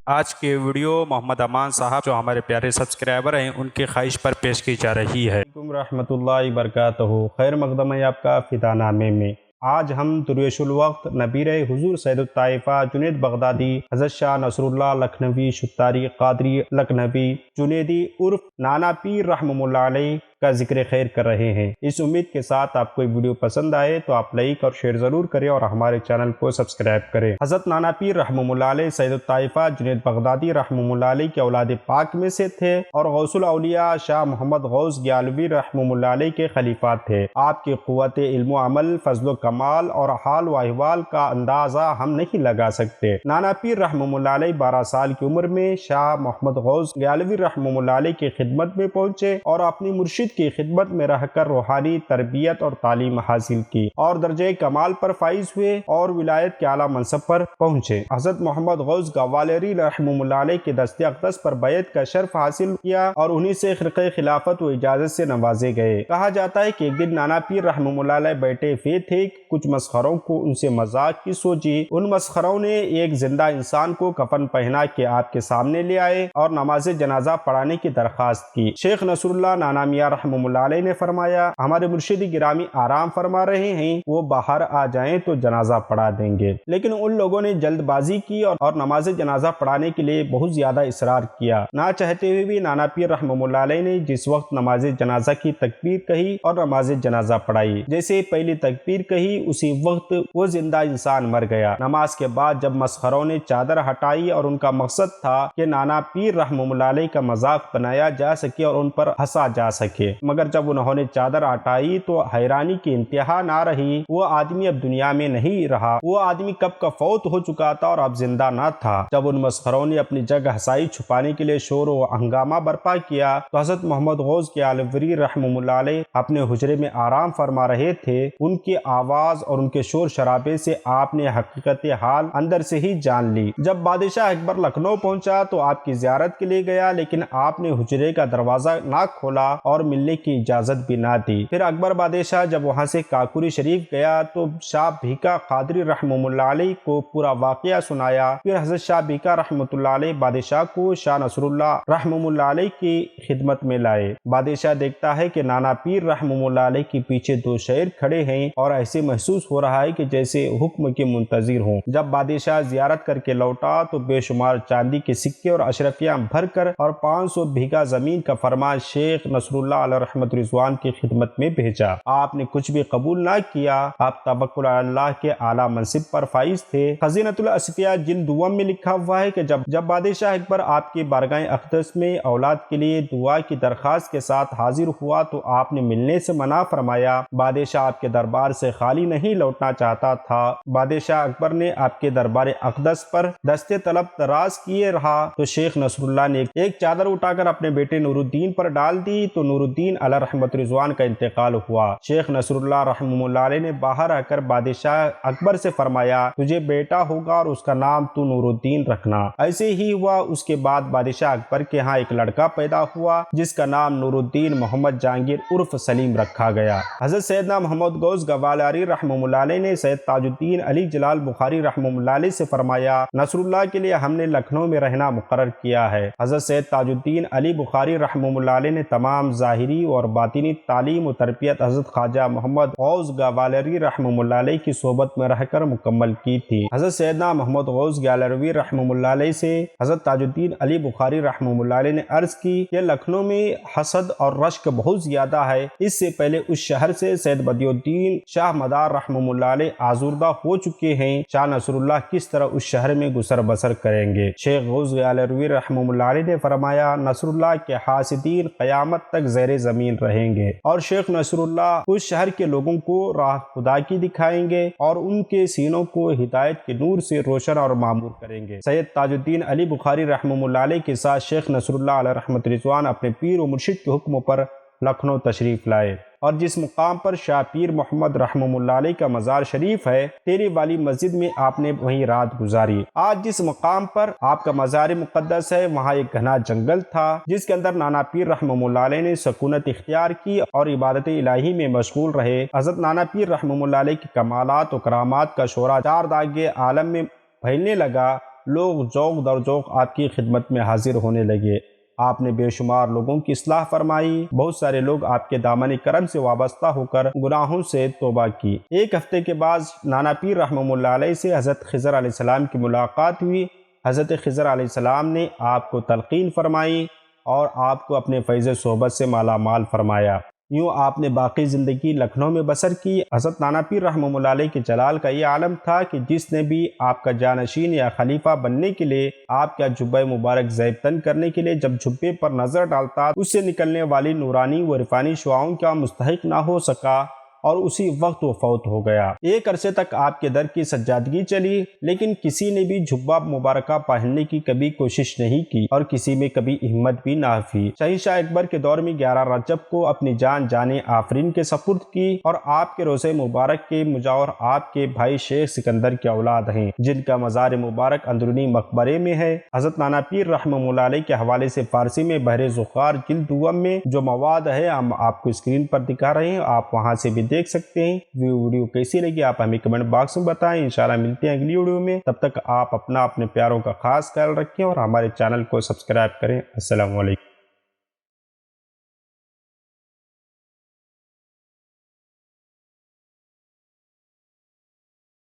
آج کے ویڈیو محمد امان صاحب جو ہمارے پیارے سبسکرائبر ہیں ان کی خواہش پر پیش کی جا رہی ہے۔ رحمۃ اللہ وبرکاتہ، خیر مقدم ہے آپ کا فدا نامے میں۔ آج ہم درویش الوقت نبیر حضور سید الطائفہ جنید بغدادی حضرت شاہ نصر اللہ لکھنوی شتاری قادری لکھنوی جنیدی عرف نانا پیر رحمۃ اللہ علیہ کا ذکر خیر کر رہے ہیں۔ اس امید کے ساتھ آپ کو یہ ویڈیو پسند آئے تو آپ لائک اور شیئر ضرور کریں اور ہمارے چینل کو سبسکرائب کریں۔ حضرت نانا پیر رحمۃ اللہ علیہ سید الطائفہ جنید بغدادی رحمۃ اللہ علیہ کے اولاد پاک میں سے تھے اور غوث الاولیاء شاہ محمد غوث گیالوی رحمۃ اللہ علیہ کے خلیفات تھے۔ آپ کی قوت علم و عمل، فضل و کمال اور حال و احوال کا اندازہ ہم نہیں لگا سکتے۔ نانا پیر رحمۃ اللہ علیہ 12 سال کی عمر میں شاہ محمد غوث گیالوی رحمۃ اللہ علیہ کی خدمت میں پہنچے اور اپنی مرشد کی خدمت میں رہ کر روحانی تربیت اور تعلیم حاصل کی اور درجہ کمال پر فائز ہوئے اور ولایت کے اعلیٰ منصب پر پہنچے۔ حضرت محمد غوث گوالری رحمۃ اللہ علیہ کے دست اقدس پر بیعت کا شرف حاصل کیا اور انہی سے خرقہ خلافت و اجازت سے نوازے گئے۔ کہا جاتا ہے کہ ایک دن نانا پیر رحمۃ اللہ علیہ بیٹھے ہوئے تھے، کچھ مسخروں کو ان سے مذاق کی سوچی۔ ان مسخروں نے ایک زندہ انسان کو کفن پہنا کے آپ کے سامنے لے آئے اور نماز جنازہ پڑھانے کی درخواست کی۔ شیخ نصر اللہ نانا میاں رحمۃ اللہ علیہ نے فرمایا، ہمارے مرشد گرامی آرام فرما رہے ہیں، وہ باہر آ جائیں تو جنازہ پڑھا دیں گے۔ لیکن ان لوگوں نے جلد بازی کی اور نماز جنازہ پڑھانے کے لیے بہت زیادہ اصرار کیا۔ نہ چاہتے ہوئے بھی نانا پیر رحمۃ اللہ علیہ نے جس وقت نماز جنازہ کی تکبیر کہی اور نماز جنازہ پڑھائی، جیسے پہلی تکبیر کہی اسی وقت وہ زندہ انسان مر گیا۔ نماز کے بعد جب مسخروں نے چادر ہٹائی اور ان کا مقصد تھا کہ نانا پیر رحمۃ اللہ علیہ کا مذاق بنایا جا سکے اور ان پر ہنسا جا سکے، مگر جب انہوں نے چادر ہٹائی تو حیرانی کی انتہا نہ رہی۔ وہ آدمی اب دنیا میں نہیں رہا، وہ آدمی کب کا فوت ہو چکا تھا اور اب زندہ نہ تھا۔ جب ان مسخروں نے اپنی جگہ ہسائی چھپانے کے لیے شور و ہنگامہ برپا کیا تو حضرت محمد غوث گیالوی رحمۃ اللہ علیہ اپنے حجرے میں آرام فرما رہے تھے۔ ان کی آواز اور ان کے شور شرابے سے آپ نے حقیقت حال اندر سے ہی جان لی۔ جب بادشاہ اکبر لکھنؤ پہنچا تو آپ کی زیارت کے لیے گیا، لیکن آپ نے حجرے کا دروازہ نہ کھولا اور ملنے کی اجازت بھی نہ دی۔ پھر اکبر بادشاہ جب وہاں سے کاکوری شریف گیا تو شاہ بھیکا قادری رحمۃ اللہ علیہ کو پورا واقعہ سنایا۔ پھر حضرت شاہ بھیکا رحمۃ اللہ علیہ بادشاہ کو شاہ نصر اللہ رحمۃ اللہ علیہ کی خدمت میں لائے۔ بادشاہ دیکھتا ہے کہ نانا پیر رحمۃ اللہ علیہ کے پیچھے 2 شیر کھڑے ہیں اور ایسے محسوس ہو رہا ہے کہ جیسے حکم کے منتظر ہوں۔ جب بادشاہ زیارت کر کے لوٹا تو بے شمار چاندی کے سکے اور اشرفیاں بھر کر اور 500 بیگھہ زمین کا فرمان شیخ نصر اللہ علیہ رحمت رضوان کی خدمت میں بھیجا۔ آپ نے کچھ بھی قبول نہ کیا۔ آپ توکل علی اللہ کے اعلیٰ منصب پر فائز تھے۔ خزینۃ الاصفیاء جلد 2 میں لکھا ہوا ہے کہ جب بادشاہ اکبر آپ کی بارگاہ اقدس میں اولاد کے لیے دعا کی درخواست کے ساتھ حاضر ہوا تو آپ نے ملنے سے منع فرمایا۔ بادشاہ آپ کے دربار سے خالی نہیں لوٹنا چاہتا تھا۔ بادشاہ اکبر نے آپ کے دربار اقدس پر دستے طلب دراز کیے رہا تو شیخ نصر اللہ نے ایک چادر اٹھا کر اپنے بیٹے نور الدین پر ڈال دی تو نور الدین علیہ رحمت رضوان کا انتقال ہوا۔ شیخ نصر اللہ رحمۃ اللہ علیہ نے باہر آ کر بادشاہ اکبر سے فرمایا، تجھے بیٹا ہوگا اور اس کا نام تو نور الدین رکھنا۔ ایسے ہی ہوا۔ اس کے بعد بادشاہ اکبر کے ہاں ایک لڑکا پیدا ہوا جس کا نام نور الدین محمد جہانگیر عرف سلیم رکھا گیا۔ حضرت سیدنا محمد غوث گوالری رحمۃ اللہ علیہ نے سید تاج الدین علی جلال بخاری رحمۃ اللہ علیہ سے فرمایا، نصر اللہ کے لیے ہم نے لکھنؤ میں رہنا مقرر کیا ہے۔ حضرت سید تاج الدین علی بخاری رحمۃ اللہ علیہ نے تمام ظاہری اور باطنی تعلیم و تربیت حضرت خواجہ محمد غوث گوالری رحمۃ اللہ علیہ کی صحبت میں رہ کر مکمل کی تھی۔ حضرت سیدنا محمد غوث گیالوی رحمۃ اللہ علیہ سے حضرت تاج الدین علی بخاری رحمۃ اللہ علیہ نے عرض کی کہ لکھنؤ میں حسد اور رشک بہت زیادہ ہے، اس سے پہلے اس شہر سے سید بدیع الدین شاہ مدار رحمۃ اللہ علیہ آزردہ ہو چکے ہیں، شاہ نصر اللہ کس طرح اس شہر میں گزر بسر کریں گے؟ شیخ غوث گیالوی رحمۃ اللہ علیہ نے فرمایا، نصر اللہ کے حاسدین قیامت تک زیر زمین رہیں گے اور شیخ نصر اللہ اس شہر کے لوگوں کو راہ خدا کی دکھائیں گے اور ان کے سینوں کو ہدایت کے نور سے روشن اور معمور کریں گے۔ سید تاج الدین علی بخاری رحمۃ اللہ علیہ کے ساتھ شیخ نصر اللہ علیہ رحمت رضوان اپنے پیر و مرشد کے حکم پر لکھنؤ تشریف لائے اور جس مقام پر شاہ پیر محمد رحمہ اللہ علیہ کا مزار شریف ہے، تیرے والی مسجد میں آپ نے وہیں رات گزاری۔ آج جس مقام پر آپ کا مزار مقدس ہے، وہاں ایک گھنا جنگل تھا جس کے اندر نانا پیر رحمہ اللہ علیہ نے سکونت اختیار کی اور عبادت الہی میں مشغول رہے۔ حضرت نانا پیر رحمہ اللہ علیہ کی کمالات و کرامات کا شعرہ چار داغے عالم میں پھیلنے لگا۔ لوگ ذوق در ذوق آپ کی خدمت میں حاضر ہونے لگے۔ آپ نے بے شمار لوگوں کی اصلاح فرمائی۔ بہت سارے لوگ آپ کے دامن کرم سے وابستہ ہو کر گناہوں سے توبہ کی۔ ایک ہفتے کے بعد نانا پیر رحمہ اللہ علیہ سے حضرت خضر علیہ السلام کی ملاقات ہوئی۔ حضرت خضر علیہ السلام نے آپ کو تلقین فرمائی اور آپ کو اپنے فیض صحبت سے مالا مال فرمایا۔ یوں آپ نے باقی زندگی لکھنؤ میں بسر کی۔ حضرت نانا پیر رحمہ اللہ علیہ کے جلال کا یہ عالم تھا کہ جس نے بھی آپ کا جانشین یا خلیفہ بننے کے لیے آپ کا جبہ مبارک زیب تن کرنے کے لیے جب جبے پر نظر ڈالتا، اس سے نکلنے والی نورانی و عرفانی شعاؤں کا مستحق نہ ہو سکا اور اسی وقت وہ فوت ہو گیا۔ ایک عرصے تک آپ کے در کی سجادگی چلی، لیکن کسی نے بھی جبہ مبارکہ پہننے کی کبھی کوشش نہیں کی اور کسی میں کبھی ہمت بھی نہ ہوئی۔ شہنشاہ اکبر کے دور میں 11 رجب کو اپنی جان جانے آفرین کے سپرد کی اور آپ کے روضہ مبارک کے مجاور آپ کے بھائی شیخ سکندر کی اولاد ہیں، جن کا مزار مبارک اندرونی مقبرے میں ہے۔ حضرت نانا پیر رحمہ اللہ علیہ کے حوالے سے فارسی میں بحر ذخار جلد دوم میں جو مواد ہے ہم آپ کو اسکرین پر دکھا رہے ہیں، آپ وہاں سے بھی دیکھ سکتے ہیں۔ ویڈیو کیسی لگی آپ ہمیں کمنٹ باکس میں بتائیں۔ انشاءاللہ ملتے ہیں اگلی ویڈیو میں، تب تک آپ اپنے پیاروں کا خاص خیال رکھیں اور ہمارے چینل کو سبسکرائب کریں۔ السلام علیکم۔